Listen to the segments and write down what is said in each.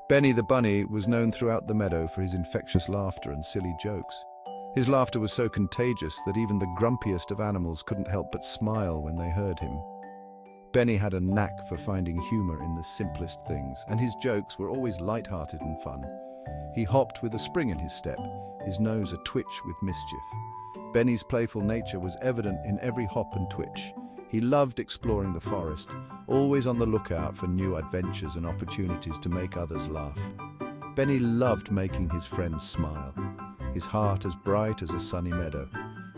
Benny the bunny was known throughout the meadow for his infectious laughter and silly jokes. His laughter was so contagious that even the grumpiest of animals couldn't help but smile when they heard him. Benny had a knack for finding humor in the simplest things, and his jokes were always light-hearted and fun. He hopped with a spring in his step, his nose a twitch with mischief. Benny's playful nature was evident in every hop and twitch. He loved exploring the forest, always on the lookout for new adventures and opportunities to make others laugh. Benny loved making his friends smile, his heart as bright as a sunny meadow.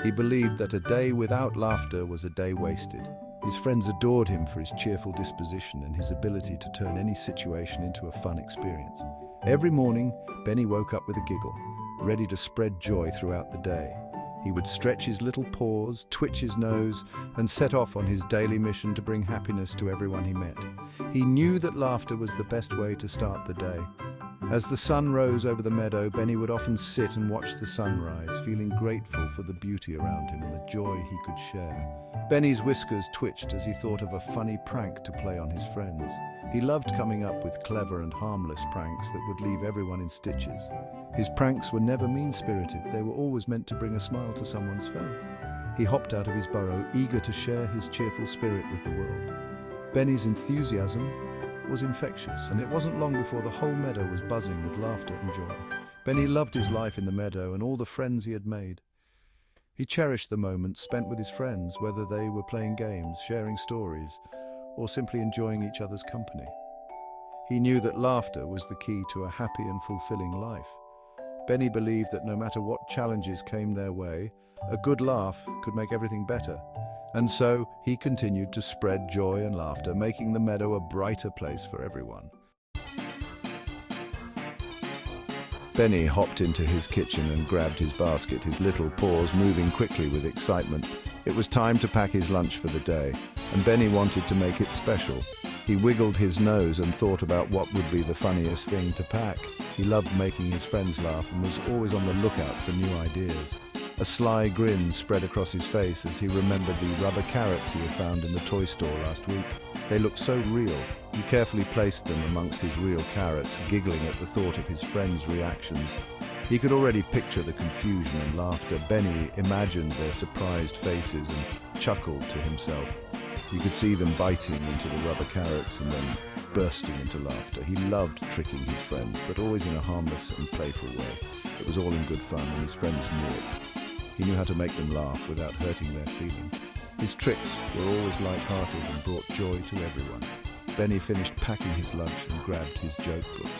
He believed that a day without laughter was a day wasted. His friends adored him for his cheerful disposition and his ability to turn any situation into a fun experience. Every morning, Benny woke up with a giggle, ready to spread joy throughout the day. He would stretch his little paws, twitch his nose, and set off on his daily mission to bring happiness to everyone he met. He knew that laughter was the best way to start the day. As the sun rose over the meadow, Benny would often sit and watch the sunrise, feeling grateful for the beauty around him and the joy he could share. Benny's whiskers twitched as he thought of a funny prank to play on his friends. He loved coming up with clever and harmless pranks that would leave everyone in stitches. His pranks were never mean-spirited, they were always meant to bring a smile to someone's face. He hopped out of his burrow, eager to share his cheerful spirit with the world. Benny's enthusiasm was infectious, and it wasn't long before the whole meadow was buzzing with laughter and joy. Benny loved his life in the meadow and all the friends he had made. He cherished the moments spent with his friends, whether they were playing games, sharing stories, or simply enjoying each other's company. He knew that laughter was the key to a happy and fulfilling life. Benny believed that no matter what challenges came their way, a good laugh could make everything better. And so he continued to spread joy and laughter, making the meadow a brighter place for everyone. Benny hopped into his kitchen and grabbed his basket, his little paws moving quickly with excitement. It was time to pack his lunch for the day, and Benny wanted to make it special. He wiggled his nose and thought about what would be the funniest thing to pack. He loved making his friends laugh and was always on the lookout for new ideas. A sly grin spread across his face as he remembered the rubber carrots he had found in the toy store last week. They looked so real. He carefully placed them amongst his real carrots, giggling at the thought of his friends' reactions. He could already picture the confusion and laughter. Benny imagined their surprised faces and chuckled to himself. You could see them biting into the rubber carrots and then bursting into laughter. He loved tricking his friends, but always in a harmless and playful way. It was all in good fun, and his friends knew it. He knew how to make them laugh without hurting their feelings. His tricks were always light-hearted and brought joy to everyone. Benny finished packing his lunch and grabbed his joke book.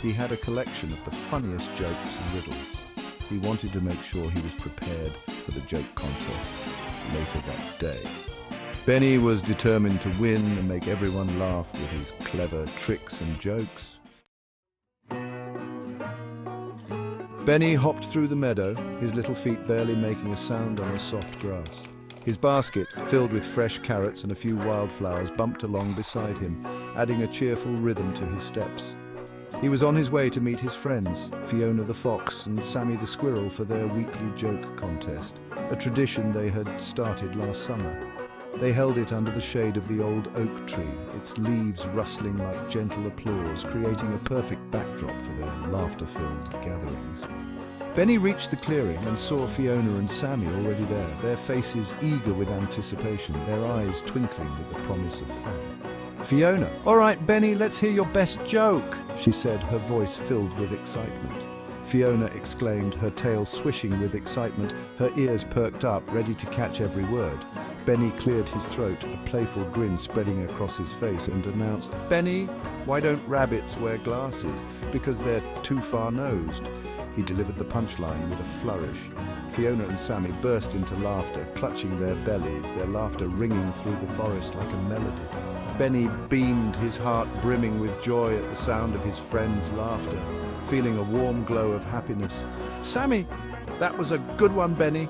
He had a collection of the funniest jokes and riddles. He wanted to make sure he was prepared for the joke contest later that day. Benny was determined to win and make everyone laugh with his clever tricks and jokes. Benny hopped through the meadow, his little feet barely making a sound on the soft grass. His basket, filled with fresh carrots and a few wildflowers, bumped along beside him, adding a cheerful rhythm to his steps. He was on his way to meet his friends, Fiona the fox and Sammy the squirrel, for their weekly joke contest, a tradition they had started last summer. They held it under the shade of the old oak tree, its leaves rustling like gentle applause, creating a perfect backdrop for their laughter-filled gatherings. Benny reached the clearing and saw Fiona and Sammy already there, their faces eager with anticipation, their eyes twinkling with the promise of fun. Fiona, "All right, Benny, let's hear your best joke," she said, her voice filled with excitement. Fiona exclaimed, her tail swishing with excitement, her ears perked up, ready to catch every word. Benny cleared his throat, a playful grin spreading across his face, and announced, "Benny, why don't rabbits wear glasses? Because they're too far-nosed." He delivered the punchline with a flourish. Fiona and Sammy burst into laughter, clutching their bellies, their laughter ringing through the forest like a melody. Benny beamed, his heart brimming with joy at the sound of his friends' laughter, feeling a warm glow of happiness. "Sammy, that was a good one, Benny,"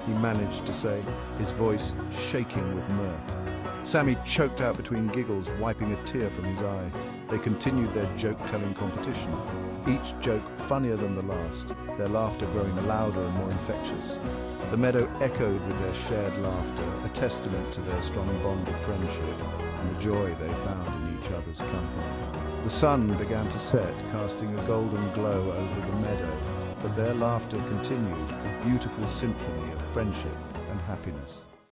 he managed to say, his voice shaking with mirth. Sammy choked out between giggles, wiping a tear from his eye. They continued their joke-telling competition, each joke funnier than the last, their laughter growing louder and more infectious. The meadow echoed with their shared laughter, a testament to their strong bond of friendship and the joy they found in each each other's company. The sun began to set, casting a golden glow over the meadow, but their laughter continued, a beautiful symphony of friendship and happiness.